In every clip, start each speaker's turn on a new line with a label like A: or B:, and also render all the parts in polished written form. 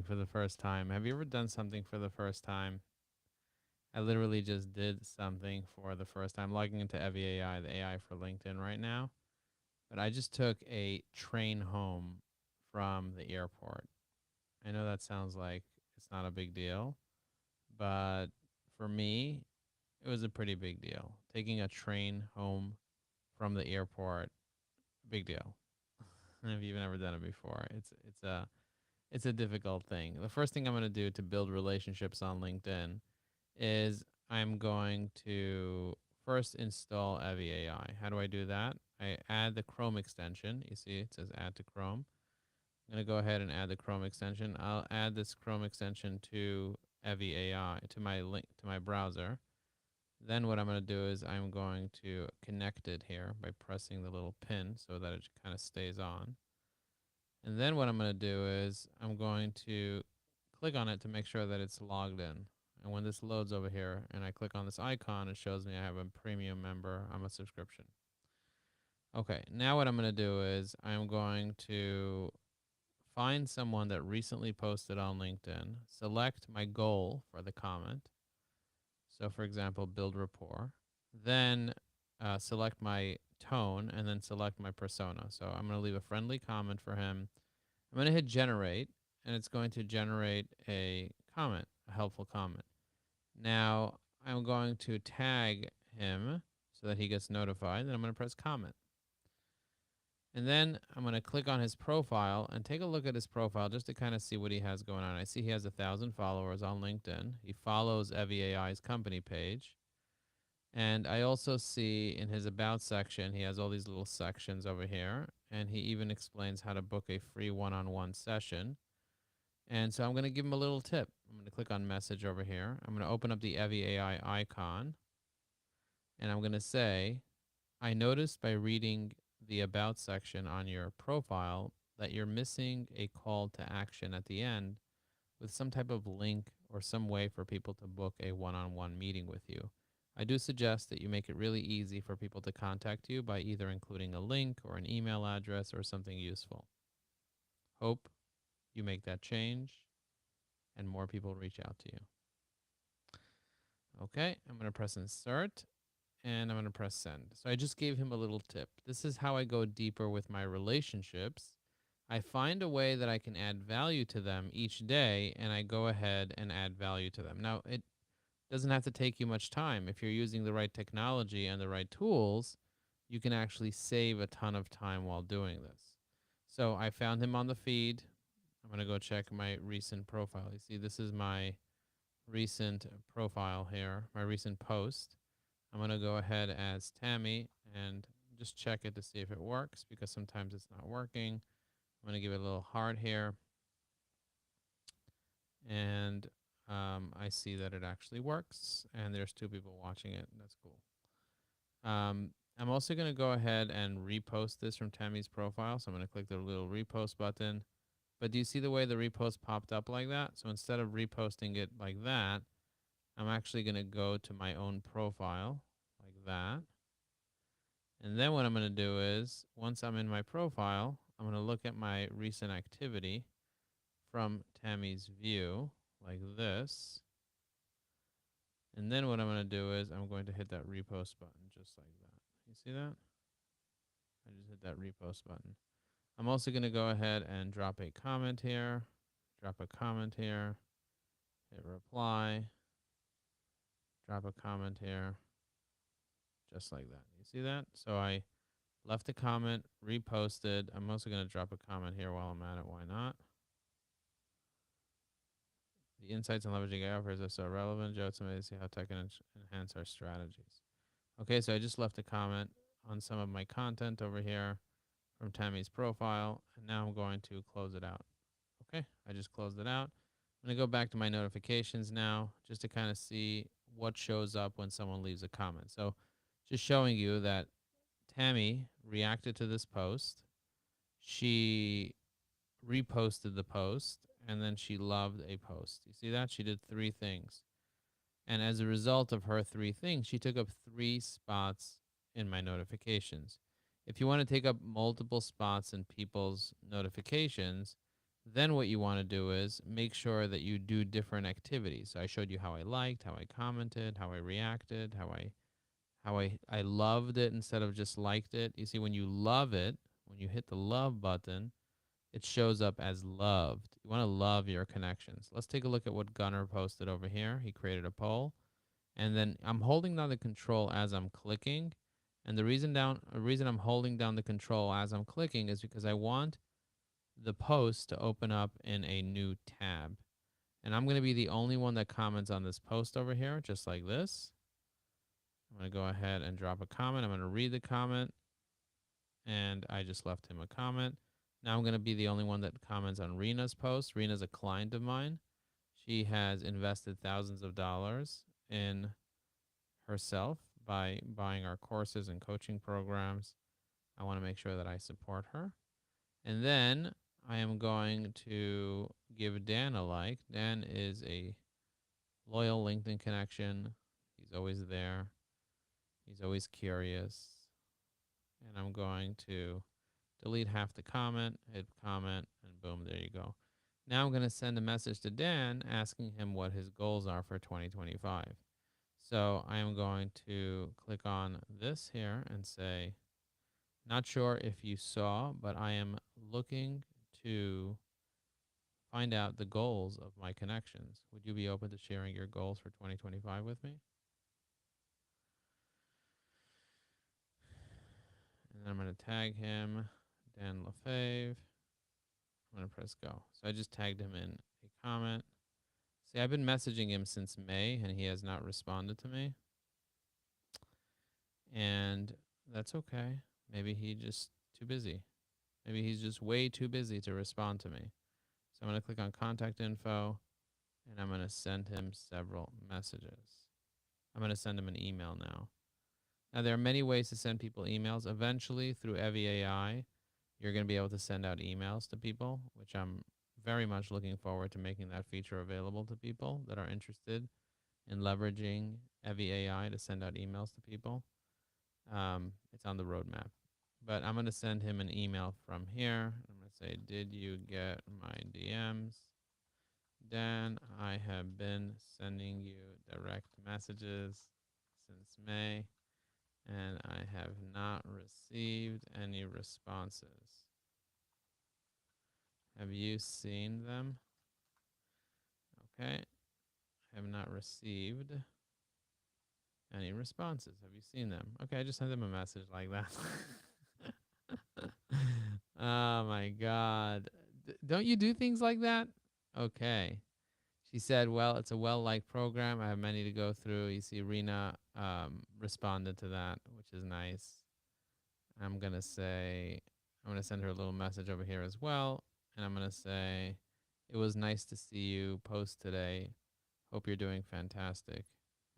A: for the first time. Have you ever done something for the first time? I literally just did something for the first time, logging into Evie AI, the AI for LinkedIn right now. But I just took a train home from the airport. I know that sounds like it's not a big deal, but for me, it was a pretty big deal. Taking a train home from the airport, big deal. If you've never done it before, it's a difficult thing. The first thing I'm going to do to build relationships on LinkedIn is I'm going to first install Evie AI. How do I do that? I add the Chrome extension. You see, it says add to Chrome. I'm going to go ahead and add the Chrome extension. I'll add this Chrome extension to Evie AI, to my link, to my browser. Then what I'm going to do is I'm going to connect it here by pressing the little pin so that it kind of stays on. And then what I'm going to do is I'm going to click on it to make sure that it's logged in. And when this loads over here and I click on this icon, it shows me I have a premium member. I'm a subscription. Okay, now what I'm going to do is I'm going to find someone that recently posted on LinkedIn, select my goal for the comment. So for example, build rapport. Then select my tone and then select my persona. So I'm going to leave a friendly comment for him. I'm going to hit generate, and it's going to generate a comment, a helpful comment. Now I'm going to tag him so that he gets notified. Then I'm going to press comment. And then I'm going to click on his profile and take a look at his profile just to kind of see what he has going on. I see he has 1,000 followers on LinkedIn. He follows Evie AI's company page. And I also see in his about section, he has all these little sections over here. And he even explains how to book a free one-on-one session. And so I'm going to give him a little tip. I'm going to click on message over here. I'm going to open up the Evie AI icon. And I'm going to say, I noticed by reading the about section on your profile that you're missing a call to action at the end with some type of link or some way for people to book a one-on-one meeting with you. I do suggest that you make it really easy for people to contact you by either including a link or an email address or something useful. Hope you make that change and more people reach out to you. Okay, I'm going to press insert and I'm going to press send. So I just gave him a little tip. This is how I go deeper with my relationships. I find a way that I can add value to them each day, and I go ahead and add value to them. Now, it doesn't have to take you much time. If you're using the right technology and the right tools, you can actually save a ton of time while doing this. So I found him on the feed. I'm going to go check my recent profile. You see, this is my recent profile here, my recent post. I'm going to go ahead as Tammy and just check it to see if it works because sometimes it's not working. I'm going to give it a little heart here. And I see that it actually works. And there's 2 people watching it. That's cool. I'm also going to go ahead and repost this from Tammy's profile. So I'm going to click the little repost button. But do you see the way the repost popped up like that? So instead of reposting it like that, I'm actually going to go to my own profile like that. And then what I'm going to do is, once I'm in my profile, I'm going to look at my recent activity from Tammy's view like this. And then what I'm going to do is I'm going to hit that repost button just like that. You see that? I just hit that repost button. I'm also going to go ahead and drop a comment here, drop a comment here, hit reply, drop a comment here, just like that. You see that? So I left a comment, reposted. I'm also going to drop a comment here while I'm at it. Why not? The insights and leveraging AI offers are so relevant. Joe, it's amazing to see how tech can enhance our strategies. Okay, so I just left a comment on some of my content over here from Tammy's profile, and now I'm going to close it out. Okay, I just closed it out. I'm going to go back to my notifications now just to kind of see what shows up when someone leaves a comment. So just showing you that Tammy reacted to this post. She reposted the post, and then she loved a post. You see that? She did 3 things. And as a result of her 3 things, she took up 3 spots in my notifications. If you want to take up multiple spots in people's notifications, Then what you want to do is make sure that you do different activities. So I showed you how I liked, how I commented, how I reacted, how I loved it instead of just liked it. You see, when you love it, when you hit the love button, it shows up as loved. You want to love your connections. Let's take a look at what Gunnar posted over here. He created a poll, and then I'm holding down the control as I'm clicking. And the reason I'm holding down the control as I'm clicking is because I want the post to open up in a new tab. And I'm going to be the only one that comments on this post over here, just like this. I'm going to go ahead and drop a comment. I'm going to read the comment, and I just left him a comment. Now I'm going to be the only one that comments on Rena's post. Rena's a client of mine. She has invested thousands of dollars in herself by buying our courses and coaching programs. I want to make sure that I support her. And then I am going to give Dan a like. Dan is a loyal LinkedIn connection. He's always there. He's always curious. And I'm going to delete half the comment, hit comment, and boom, there you go. Now I'm going to send a message to Dan asking him what his goals are for 2025. So I am going to click on this here and say, not sure if you saw, but I am looking to find out the goals of my connections. Would you be open to sharing your goals for 2025 with me? And then I'm going to tag him, Dan LaFave. I'm going to press go. So I just tagged him in a comment. See, I've been messaging him since May, and he has not responded to me. And that's okay. Maybe he's just too busy. Maybe he's just way too busy to respond to me. So I'm going to click on contact info, and I'm going to send him several messages. I'm going to send him an email now. Now, there are many ways to send people emails. Eventually, through Evie AI, you're going to be able to send out emails to people, which I'm very much looking forward to making that feature available to people that are interested in leveraging Evie AI to send out emails to people. It's on the roadmap. But I'm going to send him an email from here. I'm going to say, did you get my DMs? Dan, I have been sending you direct messages since May, and I have not received any responses. Have you seen them? Okay. Have not received any responses. Have you seen them? Okay, I just sent them a message like that. Oh my God. Don't you do things like that? Okay. She said, well, it's a well-liked program. I have many to go through. You see, Rena responded to that, which is nice. I'm going to say, I'm going to send her a little message over here as well. And I'm going to say, it was nice to see you post today. Hope you're doing fantastic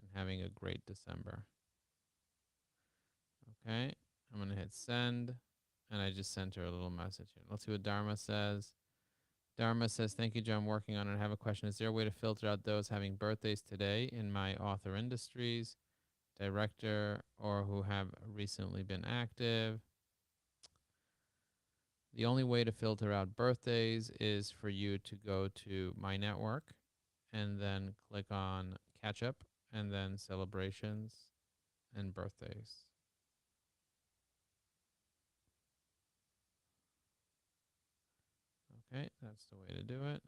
A: and having a great December. Okay. I'm going to hit send. And I just sent her a little message here. Let's see what Dharma says. Dharma says, thank you, Joe. I'm working on it. I have a question. Is there a way to filter out those having birthdays today in my author industries, director, or who have recently been active? The only way to filter out birthdays is for you to go to My Network and then click on Catch Up and then Celebrations and Birthdays. Okay, that's the way to do it.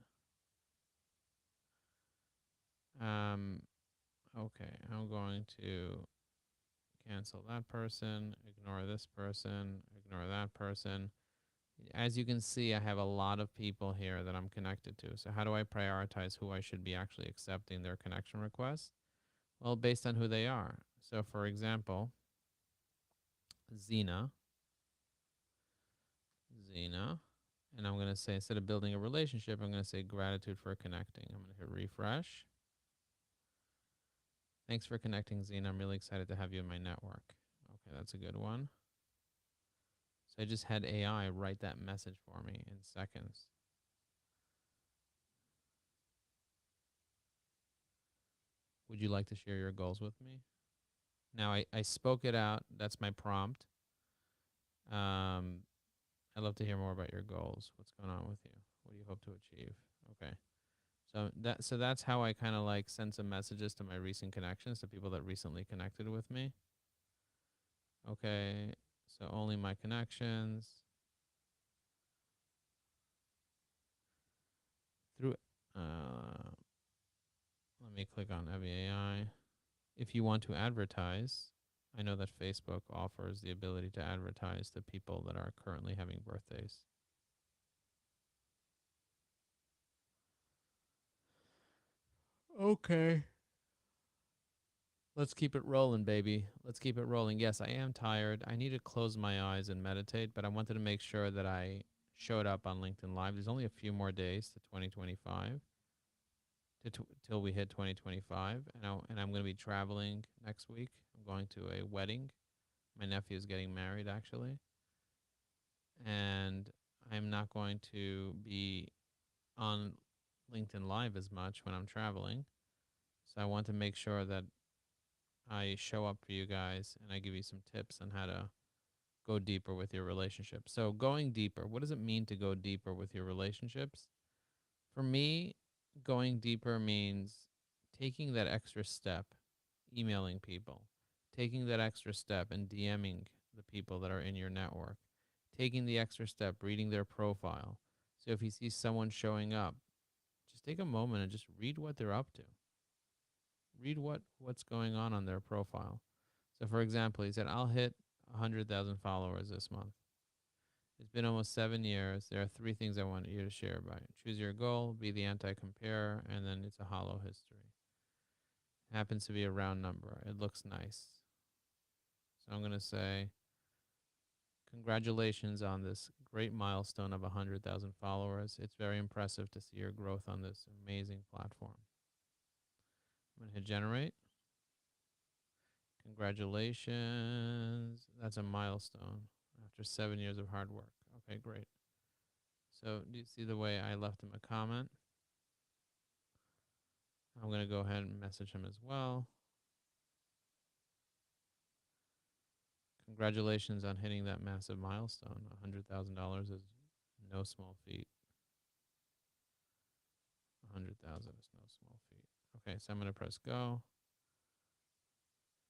A: Okay, I'm going to cancel that person, ignore this person, ignore that person. As you can see, I have a lot of people here that I'm connected to. So how do I prioritize who I should be actually accepting their connection requests? Well, based on who they are. So for example, Zena, and I'm going to say, instead of building a relationship, I'm going to say gratitude for connecting. I'm going to hit refresh. Thanks for connecting, Zena. I'm really excited to have you in my network. Okay, that's a good one. So I just had AI write that message for me in seconds. Would you like to share your goals with me? Now I spoke it out. That's my prompt. I'd love to hear more about your goals. What's going on with you? What do you hope to achieve? Okay. So that's how I kind of like send some messages to my recent connections, to people that recently connected with me. Okay. So only my connections through let me click on AI. If you want to advertise, I know that Facebook offers the ability to advertise to people that are currently having birthdays. Okay. Let's keep it rolling, baby. Let's keep it rolling. Yes, I am tired. I need to close my eyes and meditate, but I wanted to make sure that I showed up on LinkedIn Live. There's only a few more days to 2025 till we hit 2025, and I'm going to be traveling next week. I'm going to a wedding. My nephew is getting married, actually, and I'm not going to be on LinkedIn Live as much when I'm traveling. So I want to make sure that I show up for you guys and I give you some tips on how to go deeper with your relationship. So, going deeper, what does it mean to go deeper with your relationships? For me, going deeper means taking that extra step, emailing people, taking that extra step and DMing the people that are in your network, taking the extra step, reading their profile. So, if you see someone showing up, just take a moment and just read what they're up to. Read what's going on their profile. So, for example, he said, I'll hit 100,000 followers this month. It's been almost 7 years. There are three things I want you to share about it. Choose your goal, be the anti-compare, and then it's a hollow history. It happens to be a round number. It looks nice. So I'm going to say, congratulations on this great milestone of 100,000 followers. It's very impressive to see your growth on this amazing platform. I'm going to hit generate. Congratulations. That's a milestone after 7 years of hard work. Okay, great. So do you see the way I left him a comment? I'm going to go ahead and message him as well. Congratulations on hitting that massive milestone. $100,000 is no small feat. 100,000 is no small feat. Okay, so I'm going to press go.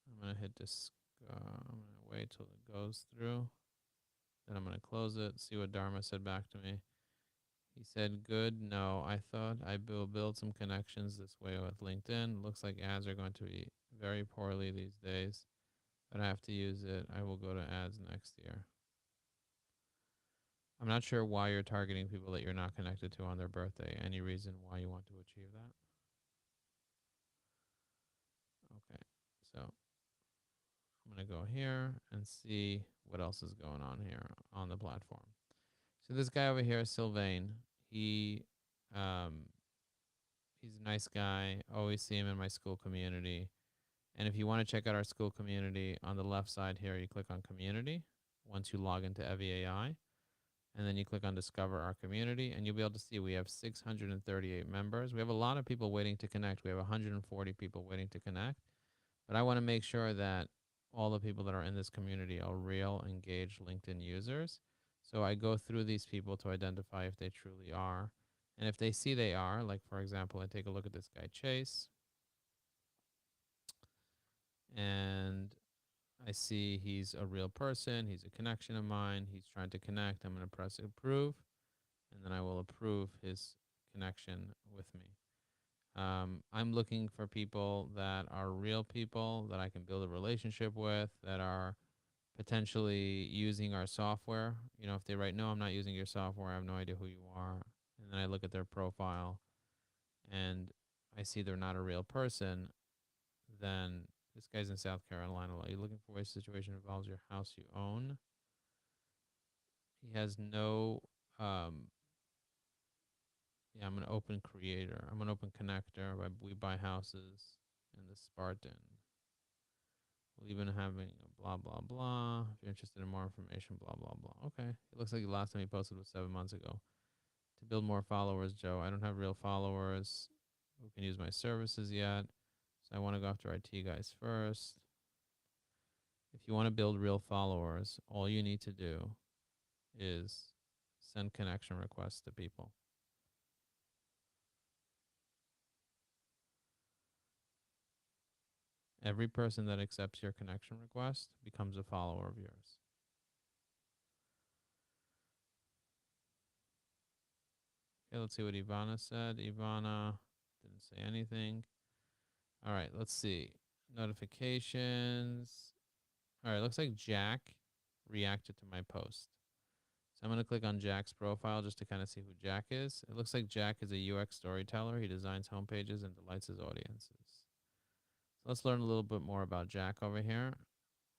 A: I'm going to hit this. I'm going to wait till it goes through. Then I'm going to close it, see what Dharma said back to me. He said, good. No, I thought I will build some connections this way with LinkedIn. Looks like ads are going to be very poorly these days, but I have to use it. I will go to ads next year. I'm not sure why you're targeting people that you're not connected to on their birthday. Any reason why you want to achieve that? Okay, so I'm going to go here and see what else is going on here on the platform. So this guy over here, Sylvain, he um, he's a nice guy. Always see him in my school community. And if you want to check out our school community, on the left side here, you click on community once you log into EviAI. And then you click on discover our community and you'll be able to see we have 638 members. We have a lot of people waiting to connect. We have 140 people waiting to connect. But I want to make sure that all the people that are in this community are real, engaged LinkedIn users. So I go through these people to identify if they truly are. And if they see they are, like for example, I take a look at this guy, Chase, and I see he's a real person. He's a connection of mine. He's trying to connect. I'm going to press approve, and then I will approve his connection with me. I'm looking for people that are real people that I can build a relationship with, that are potentially using our software. You know, if they write, no, I'm not using your software, I have no idea who you are. And then I look at their profile and I see they're not a real person, then this guy's in South Carolina. Are you looking for a situation that involves your house you own? He has no, yeah, I'm an open creator. I'm an open connector. We buy houses in the Spartan. We'll even having a blah, blah, blah. If you're interested in more information, blah, blah, blah. Okay. It looks like the last time he posted was 7 months ago. To build more followers, Joe. I don't have real followers who can use my services yet. So I want to go after IT guys first. If you want to build real followers, all you need to do is send connection requests to people. Every person that accepts your connection request becomes a follower of yours. Okay, let's see what Ivana said. Ivana didn't say anything. All right, let's see. Notifications. All right, looks like Jack reacted to my post. So I'm going to click on Jack's profile just to kind of see who Jack is. It looks like Jack is a UX storyteller. He designs homepages and delights his audiences. So let's learn a little bit more about Jack over here.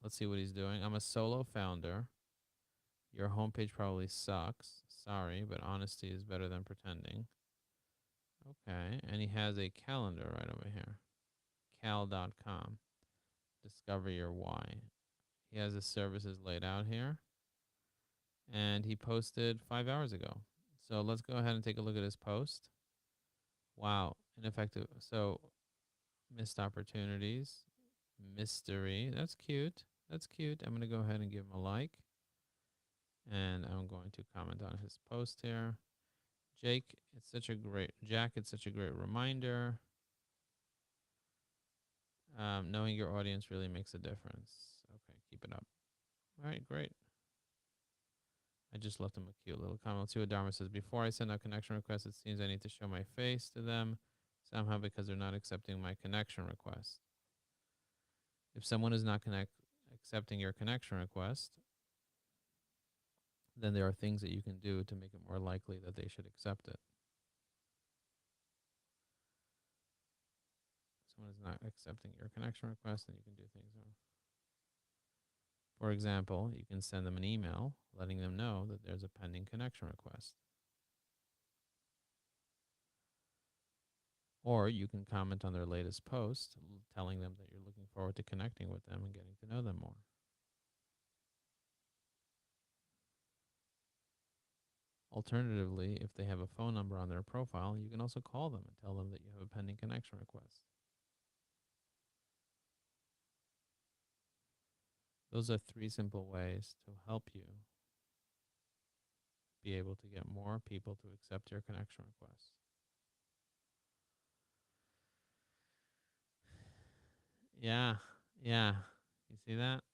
A: Let's see what he's doing. I'm a solo founder. Your homepage probably sucks. Sorry, but honesty is better than pretending. Okay, and he has a calendar right over here. Cal.com. Discover your why. He has his services laid out here. And he posted 5 hours ago. So let's go ahead and take a look at his post. Wow, ineffective. So missed opportunities, mystery. That's cute. That's cute. I'm going to go ahead and give him a like. And I'm going to comment on his post here. Jack, it's such a great reminder. Knowing your audience really makes a difference. Okay, keep it up. All right, great. I just left him a cute little comment. Let's see what Dharma says. Before I send out connection requests, it seems I need to show my face to them somehow because they're not accepting my connection request. If someone is not accepting your connection request, then there are things that you can do to make it more likely that they should accept it. If someone is not accepting your connection request, then you can do things. For example, you can send them an email letting them know that there's a pending connection request. Or you can comment on their latest post, telling them that you're looking forward to connecting with them and getting to know them more. Alternatively, if they have a phone number on their profile, you can also call them and tell them that you have a pending connection request. Those are 3 simple ways to help you be able to get more people to accept your connection request. Yeah, yeah. You see that?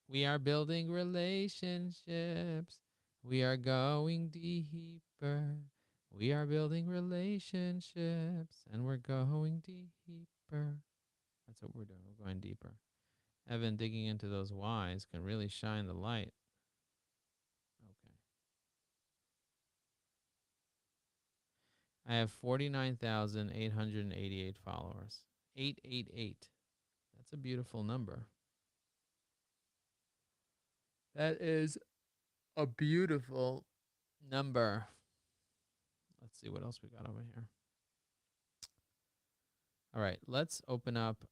A: We are building relationships. We are going deeper. We are building relationships and we're going deeper. That's what we're doing. We're going deeper. Evan, digging into those whys can really shine the light. Okay. I have 49,888 followers. 888. That's a beautiful number. That is a beautiful number. Let's see what else we got over here. All right, let's open up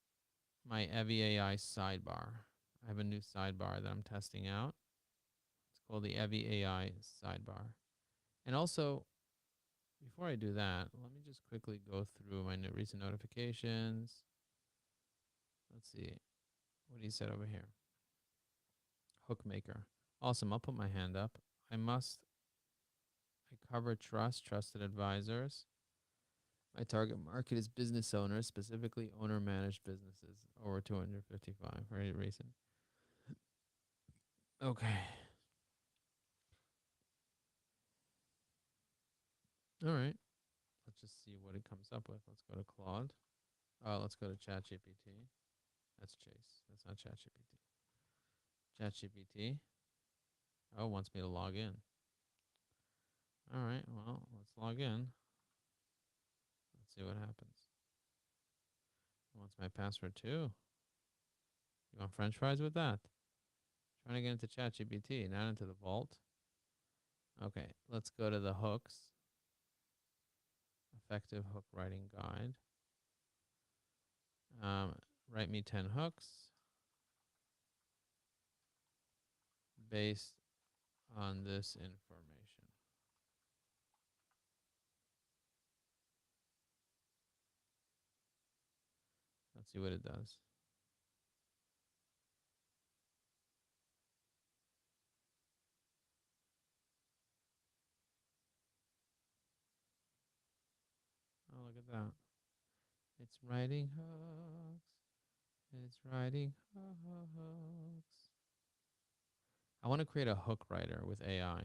A: my Evi AI sidebar. I have a new sidebar that I'm testing out. It's called the Evi AI sidebar. And also, before I do that, let me just quickly go through my recent notifications. Let's see what he said over here. Hookmaker. Awesome. I'll put my hand up. I cover trusted advisors. My target market is business owners, specifically owner-managed businesses over 255. Very recent. Okay. All right. Let's just see what it comes up with. Let's go to Claude. Let's go to ChatGPT. That's Chase. That's not ChatGPT. ChatGPT. Oh, wants me to log in. All right. Well, let's log in. Let's see what happens. It wants my password too. You want French fries with that? Trying to get into ChatGPT, not into the vault. Okay, let's go to the hooks. Effective hook writing guide. Write me 10 hooks based on this information. Let's see what it does. Oh, look at that. It's writing hooks. It's writing hooks. I want to create a hook writer with AI.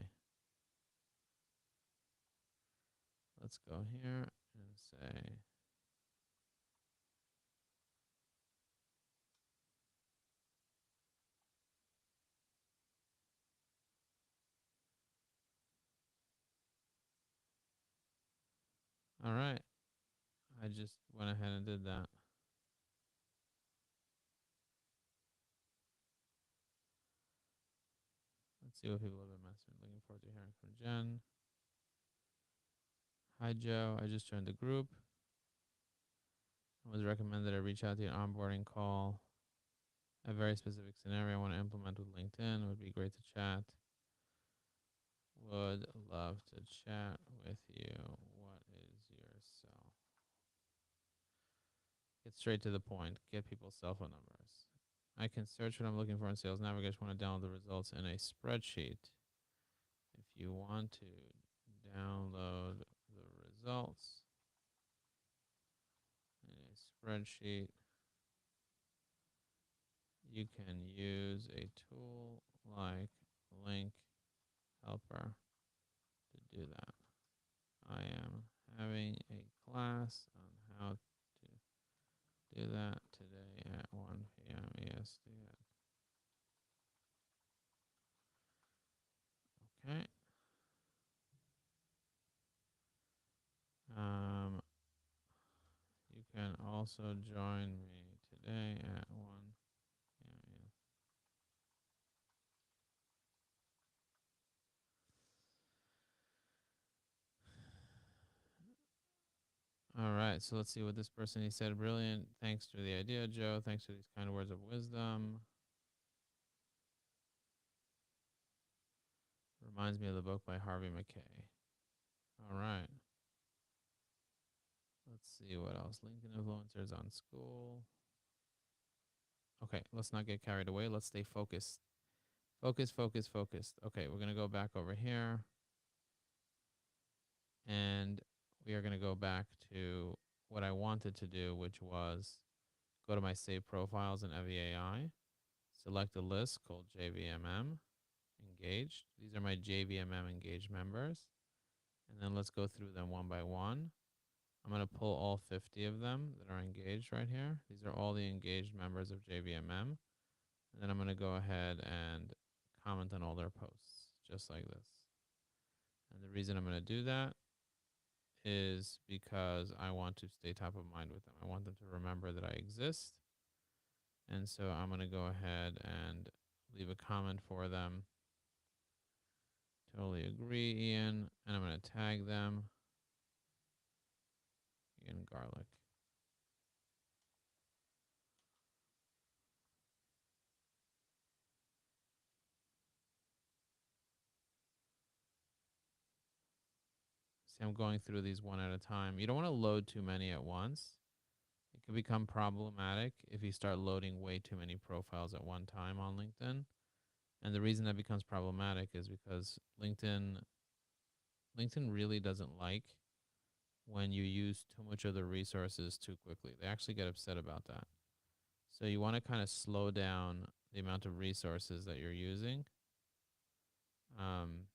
A: Let's go here and say, all right. I just went ahead and did that. Let's see what people have been messaging. Looking forward to hearing from Jen. Hi, Joe. I just joined the group. It was recommended I reach out to your onboarding call. A very specific scenario I want to implement with LinkedIn. It would be great to chat. Would love to chat with you. What is your cell? Get straight to the point. Get people's cell phone numbers. I can search what I'm looking for in Sales Navigator. I just want to download the results in a spreadsheet. If you want to download the results in a spreadsheet, you can use a tool like Link Helper to do that. I am having a class on how to do that today at 1 p.m. EST. Okay. You can also join me today at 1 p.m. All right, so let's see what this person, he said. Brilliant. Thanks for the idea, Joe. Thanks for these kind words of wisdom. Reminds me of the book by Harvey McKay. All right. Let's see what else. LinkedIn influencers on school. Okay, let's not get carried away. Let's stay focused. Focus, focus, focused. Okay, we're going to go back over here. And we are going to go back to what I wanted to do, which was go to my save profiles in EVAI, select a list called JVMM engaged. These are my JVMM engaged members. And then let's go through them one by one. I'm going to pull all 50 of them that are engaged right here. These are all the engaged members of JVMM. And then I'm going to go ahead and comment on all their posts, just like this. And the reason I'm going to do that is because I want to stay top of mind with them. I want them to remember that I exist. And so I'm going to go ahead and leave a comment for them. Totally agree, Ian. And I'm going to tag them. Ian Garlic. See, I'm going through these one at a time. You don't want to load too many at once. It can become problematic if you start loading way too many profiles at one time on LinkedIn. And the reason that becomes problematic is because LinkedIn really doesn't like when you use too much of the resources too quickly. They actually get upset about that. So you want to kind of slow down the amount of resources that you're using. I'm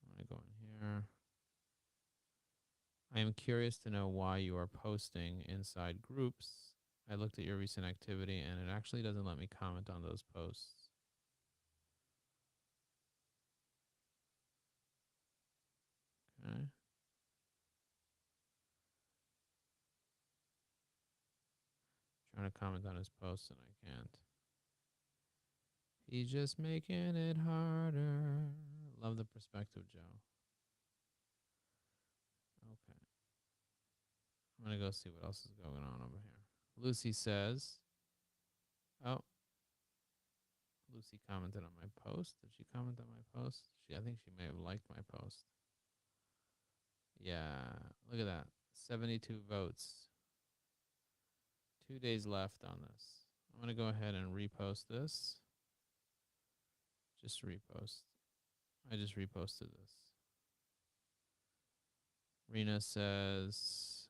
A: going to go in here. I am curious to know why you are posting inside groups. I looked at your recent activity and it actually doesn't let me comment on those posts. Okay. Trying to comment on his posts and I can't. He's just making it harder. Love the perspective, Joe. Okay. I'm going to go see what else is going on over here. Lucy says, oh, Lucy commented on my post. Did she comment on my post? I think she may have liked my post. Yeah, look at that. 72 votes. 2 days left on this. I'm going to go ahead and repost this. Just repost. I just reposted this. Rena says,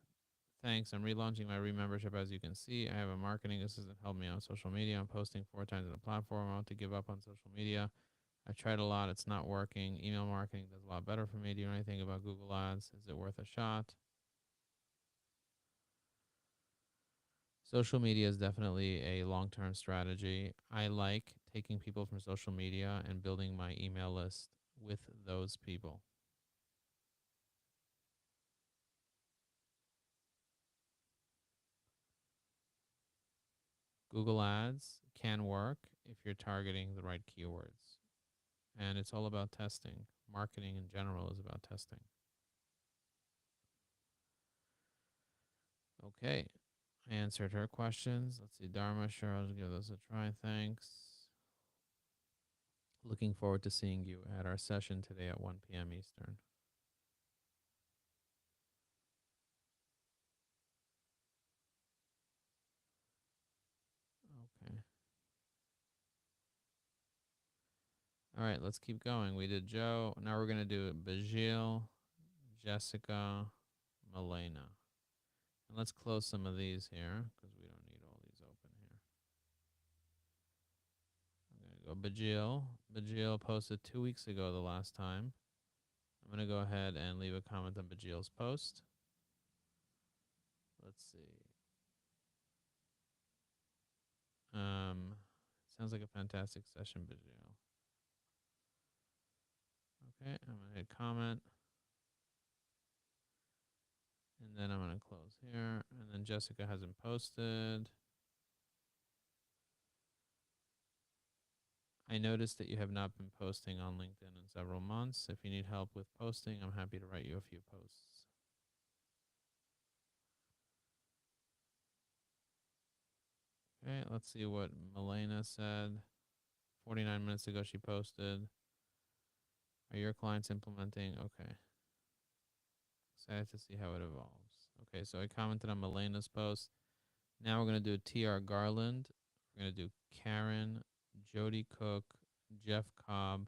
A: Thanks. I'm relaunching my membership. As you can see, I have a marketing assistant help me on social media. I'm posting 4 times on the platform. I want to give up on social media. I tried a lot. It's not working. Email marketing does a lot better for me. Do you know anything about Google Ads? Is it worth a shot? Social media is definitely a long-term strategy. I like taking people from social media and building my email list with those people. Google Ads can work if you're targeting the right keywords. And it's all about testing. Marketing in general is about testing. Okay. I answered her questions. Let's see. Dharma, sure, I'll give this a try. Thanks. Looking forward to seeing you at our session today at 1 p.m. Eastern. Okay. All right, let's keep going. We did Joe. Now we're going to do Bajil, Jessica, Milena. And let's close some of these here because we don't need all these open here. I'm going to go Bajil. Bajil posted 2 weeks ago the last time. I'm going to go ahead and leave a comment on Bajil's post. Let's see. Sounds like a fantastic session, Bajil. Okay, I'm going to hit comment. And then I'm going to close here. And then Jessica hasn't posted. I noticed that you have not been posting on LinkedIn in several months. If you need help with posting, I'm happy to write you a few posts. Okay, let's see what Milena said. 49 minutes ago, she posted. Are your clients implementing? Okay. Excited to see how it evolves. Okay, so I commented on Milena's post. Now we're going to do TR Garland. We're going to do Karen, Jody Cook, Jeff Cobb.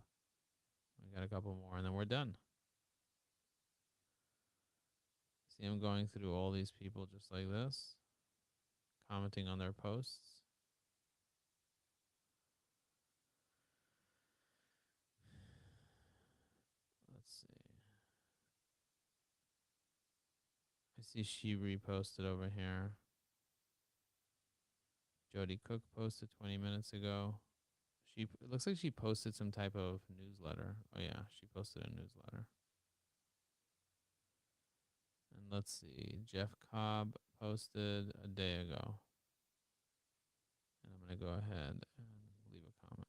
A: We got a couple more, and then we're done. See, I'm going through all these people just like this, commenting on their posts. Let's see. I see she reposted over here. Jody Cook posted 20 minutes ago. It looks like she posted some type of newsletter. Oh yeah, she posted a newsletter. And let's see, Jeff Cobb posted a day ago. And I'm going to go ahead and leave a comment.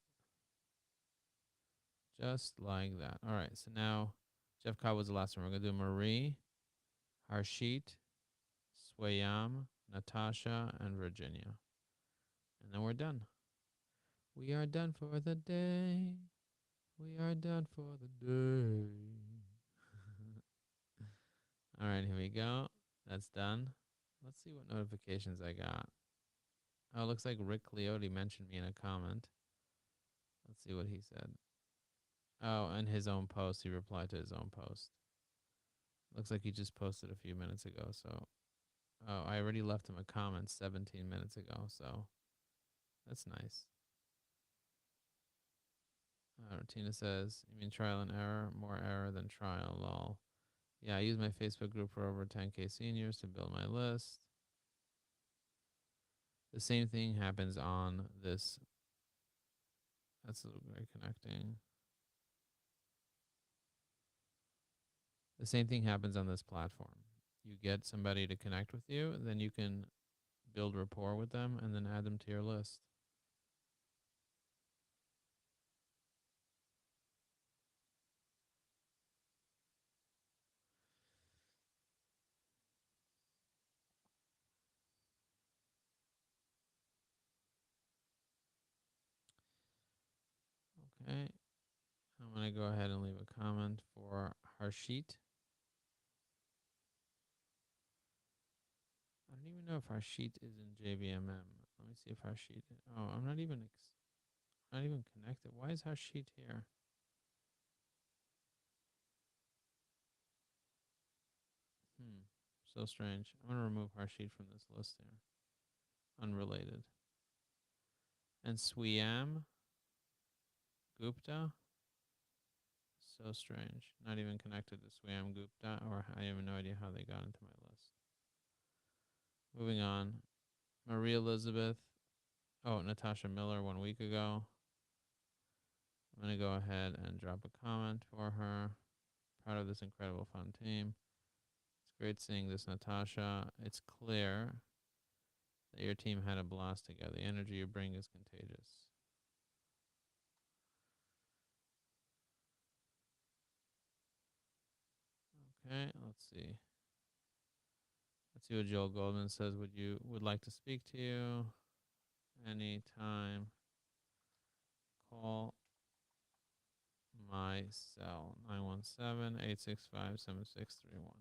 A: Just like that. All right, so now Jeff Cobb was the last one. We're going to do Marie, Harshit, Swayam, Natasha, and Virginia. And then we're done. We are done for the day. We are done for the day. All right, here we go. That's done. Let's see what notifications I got. Oh, it looks like Rick Cleote mentioned me in a comment. Let's see what he said. Oh, and his own post. He replied to his own post. Looks like he just posted a few minutes ago. So, oh, I already left him a comment 17 minutes ago. So, that's nice. Tina says, you mean trial and error? More error than trial, lol. Yeah, I use my Facebook group for over 10K seniors to build my list. The same thing happens on this. That's very connecting. The same thing happens on this platform. You get somebody to connect with you, then you can build rapport with them and then add them to your list. Okay. I'm going to go ahead and leave a comment for Harshit. I don't even know if Harshit is in JVMM. Let me see if Harshit. Oh, I'm not even connected. Why is Harshit here? So strange. I'm going to remove Harshit from this list here. Unrelated. And Swiyam Gupta. So strange. Not even connected to Swiyam Gupta, or I have no idea how they got into my list. Moving on. Marie Elizabeth. Oh, Natasha Miller 1 week ago. I'm going to go ahead and drop a comment for her. Proud of this incredible fun team. It's great seeing this, Natasha. It's clear that your team had a blast together. The energy you bring is contagious. Okay, let's see. Let's see what Joel Goldman says. Would like to speak to you anytime. Call my cell 917-865-7631.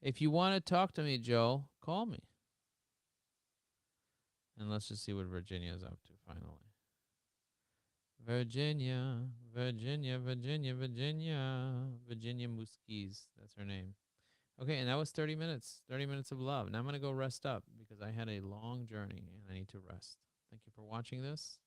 A: If you want to talk to me, Joel, call me. And let's just see what Virginia's up to finally. Virginia, Virginia, Virginia, Virginia, Virginia Muskies. That's her name. Okay, and that was 30 minutes. 30 minutes of love. Now I'm going to go rest up because I had a long journey and I need to rest. Thank you for watching this.